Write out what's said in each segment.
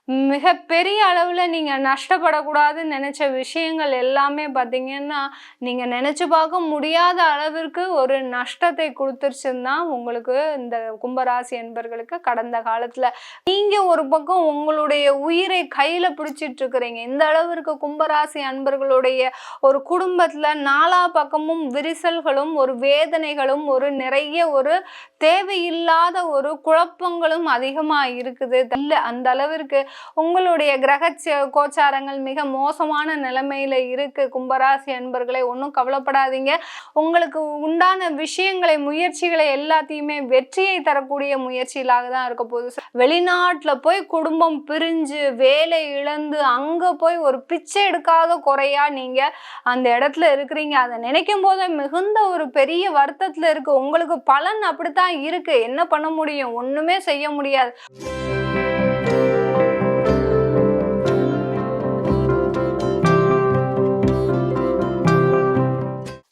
மிகப்பெரிய அளவுல நீங்க நஷ்டப்படக்கூடாதுன்னு நினைச்ச விஷயங்கள் எல்லாமே பார்த்தீங்கன்னா, நீங்க நினைச்சு பார்க்க முடியாத அளவிற்கு ஒரு நஷ்டத்தை குடுத்துருச்சுன்னு தான் உங்களுக்கு இந்த கும்பராசி என்பர்களுக்கு கடந்த காலத்துல. நீங்க ஒரு பக்கம் உங்களுடைய உயிரை கையில பிடிச்சிட்டு இருக்கிறீங்க. இந்த அளவிற்கு கும்பராசி அன்பர்களுடைய ஒரு குடும்பத்துல நாலா பக்கமும் விரிசல்களும், ஒரு வேதனைகளும், ஒரு நிறைய ஒரு தேவையில்லாத ஒரு குழப்பங்களும் அதிகமா இருக்குது. இல்ல அந்த அளவிற்கு உங்களுடைய கிரக கோச்சாரங்கள் மிக மோசமான நிலைமையில இருக்கு. கும்பராசி அன்பர்களே, ஒன்றும் கவலைப்படாதீங்க. உங்களுக்கு உண்டான விஷயங்களை, முயற்சிகளை எல்லாத்தையுமே வெற்றியை தரக்கூடிய முயற்சிகளாக தான் இருக்க போகுது. வெளிநாட்டுல போய் குடும்பம் பிரிஞ்சு வேலை இழந்து அங்க போய் ஒரு பிச்சை எடுக்காத குறையா நீங்க அந்த இடத்துல இருக்கிறீங்க. அதை நினைக்கும் போது மிகுந்த ஒரு பெரிய வருத்தத்துல இருக்கு. உங்களுக்கு பலன் அப்படித்தான் இருக்கு. என்ன பண்ண முடியும்? ஒண்ணுமே செய்ய முடியாது.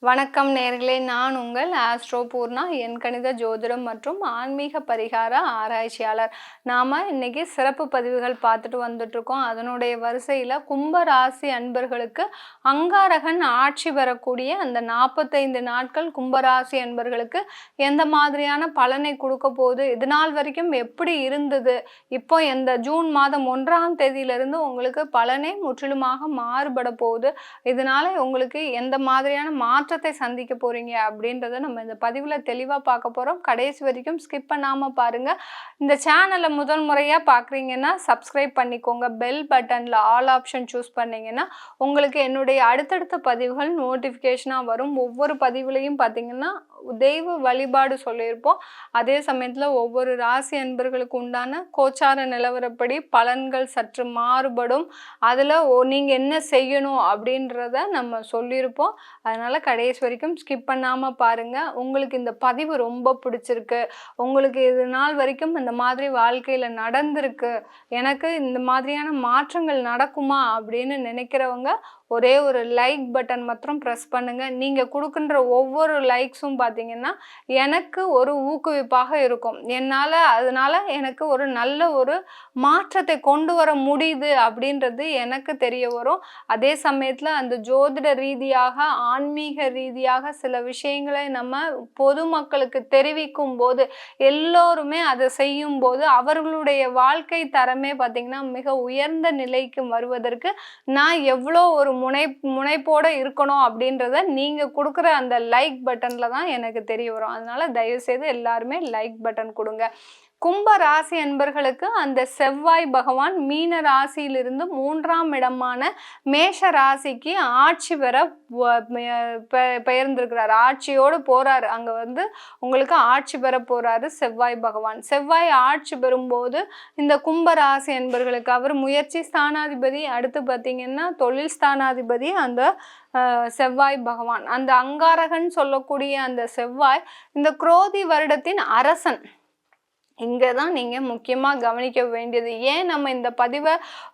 வணக்கம் நேயர்களே, நான் உங்கள் ஆஸ்ட்ரோ பூர்ணா, எண்கணித ஜோதிடம் மற்றும் ஆன்மீக பரிகார ஆராய்ச்சியாளர். நாம் இன்னைக்கு சிறப்பு பதிவுகள் பார்த்துட்டு வந்துட்ருக்கோம். அதனுடைய வரிசையில் கும்பராசி அன்பர்களுக்கு அங்காரகன் ஆட்சி பெறக்கூடிய அந்த 45 நாட்கள் கும்பராசி அன்பர்களுக்கு எந்த மாதிரியான பலனை கொடுக்க போகுது, இது நாள் வரைக்கும் எப்படி இருந்தது, இப்போ இந்த ஜூன் மாதம் 1ஆம் தேதியிலிருந்து உங்களுக்கு பலனே முற்றிலுமாக மாறுபட போகுது. இதனால உங்களுக்கு எந்த மாதிரியான மாற்ற சந்திக்க போறீங்க அப்படின்றத நம்ம இந்த பதிவுல தெளிவா பார்க்க போறோம். கடைசி வரைக்கும் ஸ்கிப் பண்ணாம பாருங்க. இந்த சேனலை முதல் முறையா பாக்குறீங்கன்னா சப்ஸ்கிரைப் பண்ணிக்கோங்க. பெல் பட்டன்ல ஆல் ஆப்ஷன் சூஸ் பண்ணீங்கன்னா உங்களுக்கு என்னுடைய அடுத்தடுத்த பதிவுகள் நோட்டிபிகேஷனா வரும். ஒவ்வொரு பதிவுலையும் பாத்தீங்கன்னா தெய்வ வழிபாடு சொல்லியிருப்போம். அதே சமயத்துல ஒவ்வொரு ராசி அன்பர்களுக்கு உண்டான கோச்சார நிலவரப்படி பலன்கள் சற்று மாறுபடும். அதுல நீங்க என்ன செய்யணும் அப்படின்றத நம்ம சொல்லியிருப்போம். அதனால கடைசி வரைக்கும் ஸ்கிப் பண்ணாம பாருங்க. உங்களுக்கு இந்த பதிவு ரொம்ப பிடிச்சிருக்கு, உங்களுக்கு இது நாள் வரைக்கும் இந்த மாதிரி வாழ்க்கையில நடந்திருக்கு, எனக்கு இந்த மாதிரியான மாற்றங்கள் நடக்குமா அப்படின்னு நினைக்கிறவங்க ஒரே ஒரு லைக் பட்டன் மாத்திரம் ப்ரெஸ் பண்ணுங்க. நீங்க கொடுக்கின்ற ஒவ்வொரு லைக்ஸும் பார்த்தீங்கன்னா எனக்கு ஒரு ஊக்குவிப்பாக இருக்கும். அதனால எனக்கு ஒரு நல்ல ஒரு மாற்றத்தை கொண்டு வர முடியுது அப்படின்றது எனக்கு தெரிய வரும். அதே சமயத்துல அந்த ஜோதிட ரீதியாக, ஆன்மீக ரீதியாக சில விஷயங்களை நம்ம பொதுமக்களுக்கு தெரிவிக்கும் போது, எல்லோருமே அதை செய்யும் போது அவர்களுடைய வாழ்க்கை தரமே பார்த்தீங்கன்னா மிக உயர்ந்த நிலைக்கு வருவதற்கு நான் எவ்வளோ ஒரு முனைப்போட இருக்கணும் அப்படின்றத நீங்க கொடுக்குற அந்த லைக் பட்டன்ல தான் எனக்கு தெரிய வரும். அதனால தயவு செய்து எல்லாருமே லைக் பட்டன் கொடுங்க. கும்ப ராசி அன்பர்களுக்கு அந்த செவ்வாய் பகவான் மீன ராசியிலிருந்து 3ஆம் இடமான மேஷ ராசிக்கு ஆட்சி பெற பெயர்ந்திருக்கிறார். ஆட்சியோடு போறாரு. அங்க உங்களுக்கு ஆட்சி பெற போறாரு செவ்வாய் பகவான். செவ்வாய் ஆட்சி பெறும்போது இந்த கும்ப ராசி அன்பர்களுக்கு அவர் முயற்சி ஸ்தானாதிபதி, அடுத்து பார்த்தீங்கன்னா தொழில் ஸ்தானாதிபதி அந்த செவ்வாய் பகவான். அந்த அங்காரகன் சொல்லக்கூடிய அந்த செவ்வாய் இந்த குரோதி வருடத்தின் அரசன். இங்கே தான் நீங்கள் முக்கியமாக கவனிக்க வேண்டியது. ஏன் நம்ம இந்த பதிவை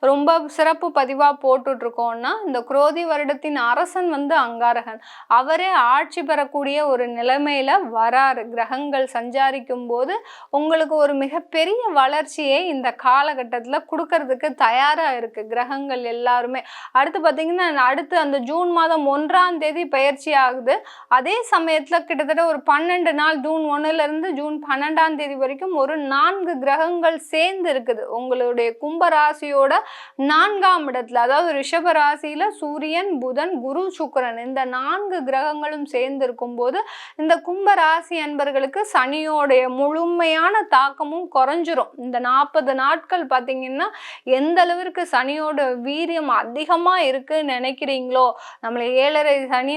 ரொம்ப சிறப்பு பதிவாக போட்டுட்ருக்கோம்னா, இந்த குரோதி வருடத்தின் அரசன் அங்காரகன். அவரே ஆட்சி பெறக்கூடிய ஒரு நிலைமையில் வராரு. கிரகங்கள் சஞ்சாரிக்கும் போது உங்களுக்கு ஒரு மிகப்பெரிய வளர்ச்சியை இந்த காலகட்டத்தில் கொடுக்கறதுக்கு தயாராக இருக்குது கிரகங்கள் எல்லாருமே. அடுத்து பார்த்தீங்கன்னா அடுத்து அந்த ஜூன் மாதம் 1ஆம் தேதி பயிற்சி ஆகுது. அதே சமயத்தில் கிட்டத்தட்ட ஒரு 12 நாள், ஜூன் 1லேருந்து ஜூன் 12ஆம் தேதி வரைக்கும் ஒரு 4 கிரகங்கள் சேர்ந்து இருக்குது உங்களுடைய கும்பராசியோட 4ஆம் இடத்துல. அதாவது ரிஷப ராசியில சூரியன், புதன், குரு, சுக்கிரன் இந்த 4 கிரகங்களும் சேர்ந்து இருக்கும் போது இந்த கும்பராசி அன்பர்களுக்கு சனியோடைய முழுமையான தாக்கமும் குறைஞ்சிரும். இந்த 40 நாட்கள் பார்த்தீங்கன்னா எந்த அளவிற்கு சனியோட வீரியம் அதிகமா இருக்குன்னு நினைக்கிறீங்களோ, நம்மளை 7.5 சனி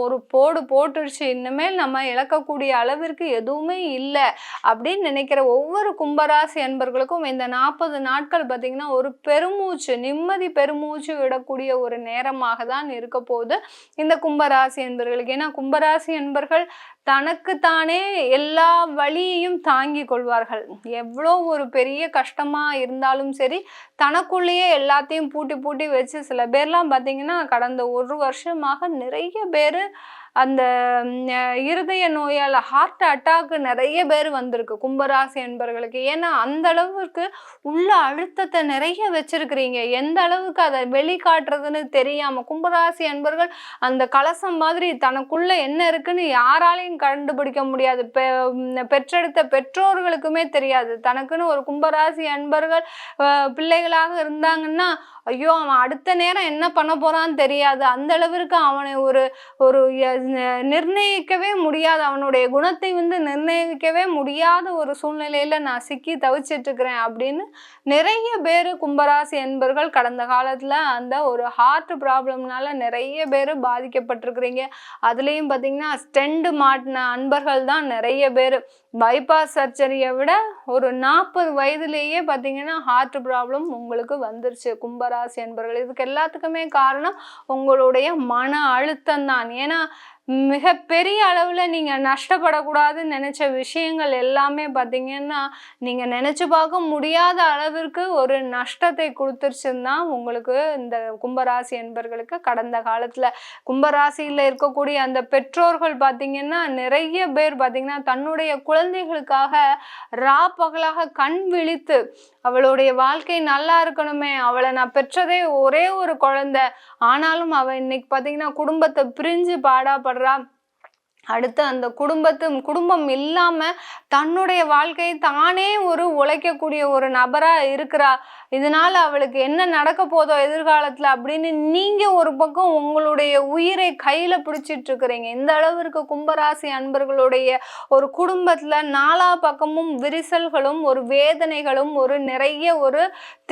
ஒரு போடு போட்டுருச்சு, இனிமேல் நம்ம இழக்கக்கூடிய அளவிற்கு எதுவுமே இல்லை அப்படின்னு நினைக்கிற ஒவ்வொரு கும்பராசி அன்பர்களுக்கும் இந்த 40 நாட்கள் பார்த்தீங்கன்னா ஒரு பெருமூச்சு, நிம்மதி பெருமூச்சு விடக்கூடிய ஒரு நேரமாக தான் இருக்க போகுது இந்த கும்பராசி அன்பர்களுக்கு. ஏன்னா கும்பராசி அன்பர்கள் தனக்குத்தானே எல்லா வலியையும் தாங்கி கொள்வார்கள். எவ்வளோ ஒரு பெரிய கஷ்டமா இருந்தாலும் சரி, தனக்குள்ளேயே எல்லாத்தையும் பூட்டி பூட்டி வச்சு சில பேர்லாம் பார்த்தீங்கன்னா, கடந்த 1 வருஷமாக நிறைய பேரு அந்த இருதய நோயால் ஹார்ட் அட்டாக்கு நிறைய பேர் வந்திருக்கு கும்பராசி என்பர்களுக்கு. ஏன்னா அந்த அளவுக்கு உள்ள அழுத்தத்தை நிறைய வச்சிருக்கிறீங்க. எந்த அளவுக்கு அதை வெளிக்காட்டுறதுன்னு தெரியாம கும்பராசி என்பர்கள் அந்த கலசம் மாதிரி தனக்குள்ள என்ன இருக்குன்னு யாராலையும் கண்டுபிடிக்க முடியாது. பெற்றெடுத்த பெற்றோர்களுக்குமே தெரியாது. தனக்குன்னு ஒரு கும்பராசி அன்பர்கள் பிள்ளைகளாக இருந்தாங்கன்னா, ஐயோ அவன் அடுத்த நேரம் என்ன பண்ண போறான்னு தெரியாது. அந்த அளவிற்கு அவனை ஒரு ஒரு நிர்ணயிக்கவே முடியாது. அவனுடைய குணத்தை நிர்ணயிக்கவே முடியாத ஒரு சூழ்நிலையில நான் சிக்கி தவிச்சிட்டு இருக்கிறேன் அப்படின்னு நிறைய பேர் கும்பராசி என்பர்கள் கடந்த காலத்துல அந்த ஒரு ஹார்ட் ப்ராப்ளம்னால நிறைய பேர் பாதிக்கப்பட்டிருக்கிறீங்க. அதுலேயும் பார்த்தீங்கன்னா ஸ்டெண்ட் மாட்டின அன்பர்கள் தான் நிறைய பேர். பைபாஸ் சர்ஜரியை விட ஒரு 40 வயதுலேயே பார்த்தீங்கன்னா ஹார்ட் ப்ராப்ளம் உங்களுக்கு வந்துருச்சு கும்பராசி என்பர்கள். இதுக்கு எல்லாத்துக்குமே காரணம் உங்களுடைய மன அழுத்தம் தான். ஏன்னா மிகப்பெரிய அளவில் நீங்கள் நஷ்டப்படக்கூடாதுன்னு நினச்ச விஷயங்கள் எல்லாமே பார்த்தீங்கன்னா நீங்கள் நினச்சி பார்க்க முடியாத அளவிற்கு ஒரு நஷ்டத்தை கொடுத்துருச்சுன்னு தான் உங்களுக்கு இந்த கும்பராசி என்பர்களுக்கு கடந்த காலத்தில். கும்பராசியில் இருக்கக்கூடிய அந்த பெற்றோர்கள் பார்த்தீங்கன்னா நிறைய பேர் பார்த்தீங்கன்னா தன்னுடைய குழந்தைகளுக்காக பகலாக கண் விழித்து அவளுடைய வாழ்க்கை நல்லா இருக்கணுமே, அவளை நான் பெற்றதே ஒரே ஒரு குழந்தை, ஆனாலும் அவள் இன்னைக்கு பார்த்தீங்கன்னா குடும்பத்தை பிரிஞ்சு பாடாப்படுறா. அடுத்து அந்த குடும்பம் இல்லாம தன்னுடைய வாழ்க்கையை தானே ஒரு உழைக்கக்கூடிய ஒரு நபரா இருக்கிறா. இதனால அவளுக்கு என்ன நடக்க போதோ எதிர்காலத்துல அப்படின்னு நீங்க ஒரு பக்கம் உங்களுடைய உயிரை கையில பிடிச்சிட்டு இருக்கிறீங்க. இந்த அளவிற்கு கும்பராசி அன்பர்களுடைய ஒரு குடும்பத்துல 4 பக்கமும் விரிசல்களும் ஒரு வேதனைகளும் ஒரு நிறைய ஒரு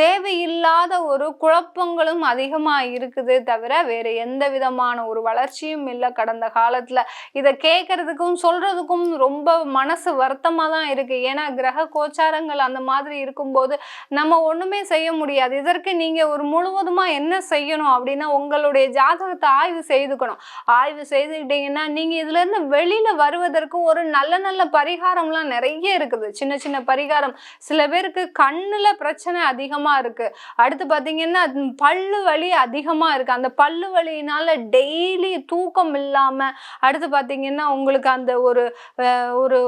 தேவையில்லாத ஒரு குழப்பங்களும் அதிகமா இருக்குது தவிர வேற எந்த விதமான ஒரு வளர்ச்சியும் இல்லை கடந்த காலத்துல. இதை கேட்கறதுக்கும் சொல்றதுக்கும் ரொம்ப மனசு வருத்தமா தான் இருக்கு. ஏன்னா கிரக கோச்சாரங்கள் அந்த மாதிரி இருக்கும்போது நம்ம ஒண்ணுமே செய்ய முடியாது. இதற்கு நீங்க ஒரு முழுவதுமா என்ன செய்யணும் அப்படின்னா உங்களுடைய ஜாதகத்தை ஆய்வு செய்துக்கணும். ஆய்வு செய்துக்கிட்டீங்கன்னா நீங்க இதுல இருந்து வெளியில வருவதற்கு ஒரு நல்ல நல்ல பரிகாரம்லாம் நிறைய இருக்குது. சின்ன சின்ன பரிகாரம். சில பேருக்கு கண்ணுல பிரச்சனை அதிகமா இருக்கு. அடுத்து பாத்தீங்கன்னா பல்லு வலி அதிகமா இருக்கு. அந்த பல்லு வலியினால டெய்லி தூக்கம் இல்லாம அடுத்து பாத்தீங்கன்னா உங்களுக்கு அந்த ஒரு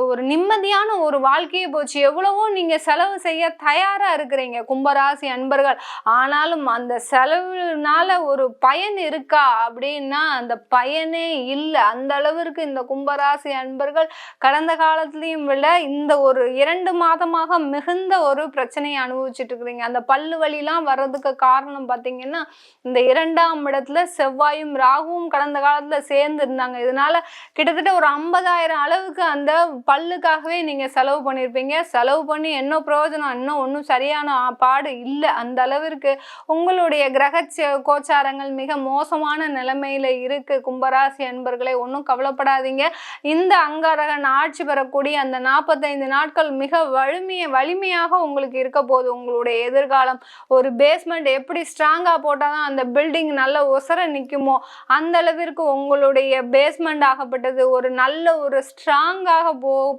ஒரு நிம்மதியான ஒரு வாழ்க்கையை போச்சு. எவ்வளவோ நீங்க செலவு செய்ய தயாரா இருக்கிறீங்க கும்பராசி அன்பர்கள். ஆனாலும் அந்த செலவுனால ஒரு பயன் இருக்கா அப்படின்னா அந்த பயனே இல்லை. அந்த அளவிற்கு இந்த கும்பராசி அன்பர்கள் கடந்த காலத்திலையும் விட இந்த ஒரு 2 மாதமாக மிகுந்த ஒரு பிரச்சனையை அனுபவிச்சுட்டு இருக்கிறீங்க. அந்த பல்லு வலிலாம் வர்றதுக்கு காரணம் பார்த்தீங்கன்னா இந்த 2ஆம் இடத்துல செவ்வாயும் ராகுவும் கடந்த காலத்துல சேர்ந்து இருந்தாங்க. இதனால கிட்டத்தட்ட ஒரு 50,000 அளவுக்கு அந்த பல்லுக்காகவே நீங்க செலவு பண்ணியிருப்பீங்க. செலவு பண்ணி என்ன பிரயோஜனம், இன்னும் ஒன்றும் சரியான பாடு இல்லை. அந்த அளவிற்கு உங்களுடைய கிரக கோச்சாரங்கள் மிக மோசமான நிலைமையில இருக்கு கும்பராசி அன்பர்களே. ஒன்றும் கவலைப்படாதீங்க. இந்த அங்காரகன் ஆட்சி பெறக்கூடிய அந்த 45 நாட்கள் மிக வலிமையாக உங்களுக்கு இருக்க போகுது. உங்களுடைய எதிர்காலம் ஒரு பேஸ்மெண்ட் எப்படி ஸ்ட்ராங்கா போட்டாதான் அந்த பில்டிங் நல்ல ஒசர நிற்குமோ அந்த அளவிற்கு உங்களுடைய பேஸ்மெண்ட் ஆகப்பட்டது ஒரு நல்ல ஒரு ஸ்ட்ராங்காக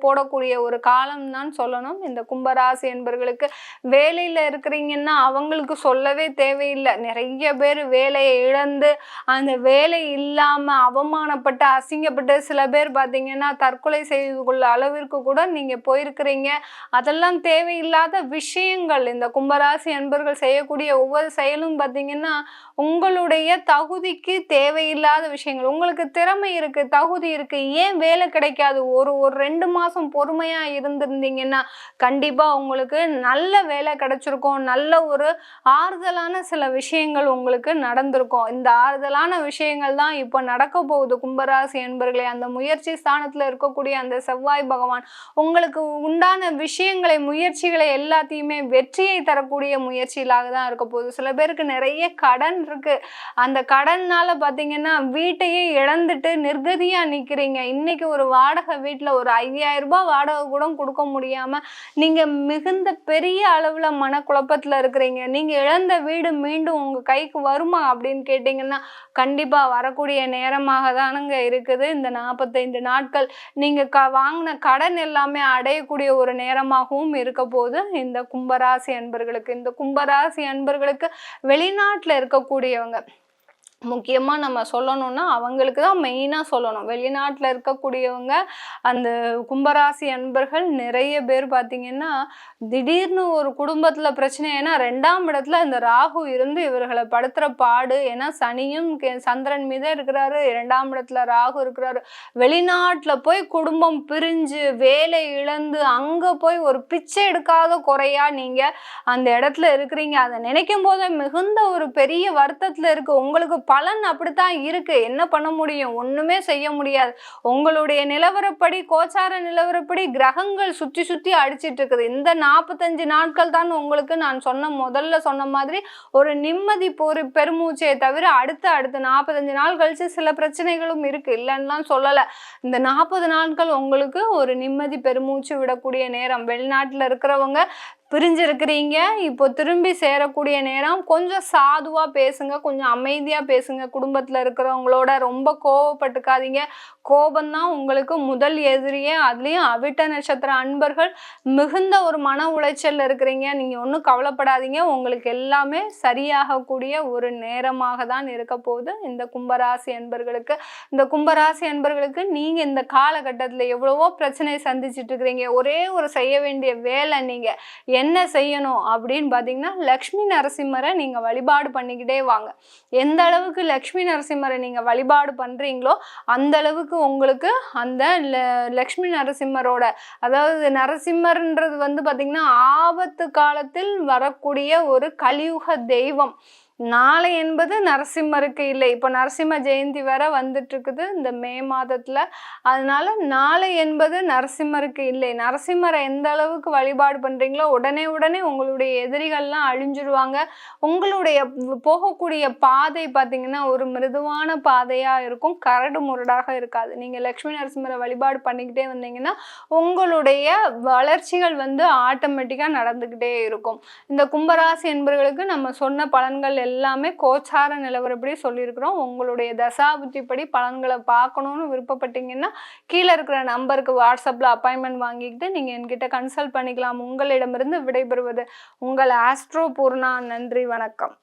போடக்கூடிய ஒரு காலம் தான் சொல்லணும் இந்த கும்பராசி என்பர்களுக்கு. வேலையில இருக்கிறீங்கன்னா அவங்களுக்கு சொல்லவே தேவையில்லை. நிறைய பேர் வேலையை இழந்து அந்த வேலை இல்லாம அவமானப்பட்டு அசிங்கப்பட்டு சில பேர் பார்த்தீங்கன்னா தற்கொலை செய்து கொள்ள அளவிற்கு கூட நீங்க போயிருக்கிறீங்க. அதெல்லாம் தேவையில்லாத விஷயங்கள். இந்த கும்பராசி அன்பர்கள் செய்யக்கூடிய ஒவ்வொரு செயலும் பார்த்தீங்கன்னா உங்களுடைய தகுதிக்கு தேவையில்லாத விஷயங்கள். உங்களுக்கு திறமை இருக்கு, தகுதி இருக்கு, ஏன் வேலை கிடைக்காது? ஒரு 2 மாசம் பொறுமையா இருந்திருந்தீங்கன்னா கண்டிப்பா உங்களுக்கு நல்ல வேலை கிடைச்சிருக்கும். நல்ல ஒரு ஆறுதலான சில விஷயங்கள் உங்களுக்கு நடந்திருக்கும். இந்த ஆறுதலான விஷயங்கள் தான் இப்போ நடக்க போகுது கும்பராசி என்பர்களே. அந்த முயற்சி ஸ்தானத்துல இருக்கக்கூடிய அந்த செவ்வாய் பகவான் உங்களுக்கு உண்டான விஷயங்களை முயற்சிகளை எல்லாத்தையுமே வெற்றியை தரக்கூடிய முயற்சிகளாக தான் இருக்க போகுது. சில பேருக்கு நிறைய கடன் இருக்கு. அந்த கடன்னால பார்த்தீங்கன்னா வீட்டையே இழந்துட்டு நிர்கதியா நிற்கிறீங்க. இருக்கிறீங்க. இன்னைக்கு ஒரு வாடகை வீட்ல ஒரு 5000 ரூபாய் வாடகை கூட கொடுக்க முடியாம நீங்க மிகுந்த பெரிய அளவுல மனக்குழப்பத்துல இருக்கிறீங்க. நீங்க இழந்த வீடு மீண்டும் உங்க கைக்கு வருமா அப்படின்னு கேட்டீங்கன்னா, கண்டிப்பா வரக்கூடிய நேரமாக தானுங்க இருக்குது. இந்த 45 நாட்கள் நீங்க வாங்கின கடன் எல்லாமே அடையக்கூடிய ஒரு நேரமாகவும் இருக்க போது இந்த கும்பராசி அன்பர்களுக்கு. இந்த கும்பராசி அன்பர்களுக்கு வெளிநாட்டுல இருக்கக்கூடியவங்க முக்கியமா நம்ம சொல்லணும்னா அவங்களுக்கு தான் மெயினா சொல்லணும். வெளிநாட்டுல இருக்கக்கூடியவங்க அந்த கும்பராசி அன்பர்கள் நிறைய பேர் பார்த்தீங்கன்னா, திடீர்னு ஒரு குடும்பத்துல பிரச்சனை. ஏன்னா 2ஆம் இடத்துல இந்த ராகு இருந்து இவர்களை படுத்துற பாடு. ஏன்னா சனியும் சந்திரன் மீதே இருக்கிறாரு, 2ஆம் இடத்துல ராகு இருக்கிறாரு. வெளிநாட்டுல போய் குடும்பம் பிரிஞ்சு வேலை இழந்து அங்க போய் ஒரு பிச்சை எடுக்காத குறையா நீங்க அந்த இடத்துல இருக்கிறீங்க. அதை நினைக்கும் போதே மிகுந்த ஒரு பெரிய வருத்தத்துல இருக்கு. உங்களுக்கு பலன் அப்படித்தான் இருக்கு. என்ன பண்ண முடியும்? ஒண்ணுமே செய்ய முடியாது. உங்களுடைய நிலவரப்படி, கோச்சார நிலவரப்படி கிரகங்கள் சுற்றி சுற்றி அடிச்சிட்டு இருக்குது. இந்த 45 நாட்கள் தான் உங்களுக்கு நான் முதல்ல சொன்ன மாதிரி ஒரு நிம்மதி பெருமூச்சையை தவிர அடுத்த 45 நாள் கழிச்சு சில பிரச்சனைகளும் இருக்கு, இல்லைன்னுலாம் சொல்லல. இந்த 40 நாட்கள் உங்களுக்கு ஒரு நிம்மதி பெருமூச்சு விடக்கூடிய நேரம். வெளிநாட்டுல இருக்கிறவங்க பிரிஞ்சிருக்கிறீங்க, இப்போ திரும்பி சேரக்கூடிய நேரம். கொஞ்சம் சாதுவா பேசுங்க, கொஞ்சம் அமைதியா பேசுங்க. குடும்பத்துல இருக்கிறவங்களோட ரொம்ப கோவப்பட்டுக்காதீங்க. கோபம்தான் உங்களுக்கு முதல் எதிரியே. அதுலயும் அவிட்ட நட்சத்திர அன்பர்கள் மிகுந்த ஒரு மன உளைச்சல்ல இருக்கிறீங்க. நீங்க ஒன்றும் கவலைப்படாதீங்க, உங்களுக்கு எல்லாமே சரியாகக்கூடிய ஒரு நேரமாக தான் இருக்க போகுது இந்த கும்பராசி அன்பர்களுக்கு. இந்த கும்பராசி அன்பர்களுக்கு நீங்க இந்த காலகட்டத்துல எவ்வளவோ பிரச்சனை சந்திச்சுட்டு இருக்கிறீங்க. ஒரே ஒரு செய்ய வேண்டிய வேலை, நீங்க என்ன செய்யணும் அப்படின்னு பார்த்தீங்கன்னா, லக்ஷ்மி நரசிம்மரை நீங்க வழிபாடு பண்ணிக்கிட்டே வாங்க. எந்த அளவுக்கு லக்ஷ்மி நரசிம்மரை நீங்க வழிபாடு பண்றீங்களோ அந்த அளவுக்கு உங்களுக்கு அந்த லக்ஷ்மி நரசிம்மரோட, அதாவது நரசிம்மர்ன்றது வந்து பார்த்தீங்கன்னா ஆபத்து காலத்தில் வரக்கூடிய ஒரு கலியுக தெய்வம். நாளை என்பது நரசிம்மருக்கு இல்லை. இப்போ நரசிம்ம ஜெயந்தி வேற வந்துட்டு இருக்குது இந்த மே மாதத்துல. அதனால நாளை என்பது நரசிம்மருக்கு இல்லை. நரசிம்மரை எந்த அளவுக்கு வழிபாடு பண்றீங்களோ உடனே உங்களுடைய எதிரிகள்லாம் அழிஞ்சிடுவாங்க. உங்களுடைய போகக்கூடிய பாதை பார்த்தீங்கன்னா ஒரு மிருதுவான பாதையா இருக்கும், கரடு முரடாக இருக்காது. நீங்க லக்ஷ்மி நரசிம்மரை வழிபாடு பண்ணிக்கிட்டே வந்தீங்கன்னா உங்களுடைய வளர்ச்சிகள் வந்து ஆட்டோமேட்டிக்கா நடந்துகிட்டே இருக்கும். இந்த கும்பராசி என்பவர்களுக்கு நம்ம சொன்ன பலன்கள் எல்லாமே கோச்சார நிலவரப்படி சொல்லியிருக்கிறோம். உங்களுடைய தசாபுத்திப்படி பலன்களை பார்க்கணும்னு விருப்பப்பட்டீங்கன்னா கீழே இருக்கிற நம்பருக்கு வாட்ஸ்அப்ல அப்பாயின்மெண்ட் வாங்கிக்கிட்டு நீங்க என்கிட்ட கன்சல்ட் பண்ணிக்கலாம். உங்களிடமிருந்து விடைபெறுவது உங்கள் ஆஸ்ட்ரோ பூர்ணா. நன்றி, வணக்கம்.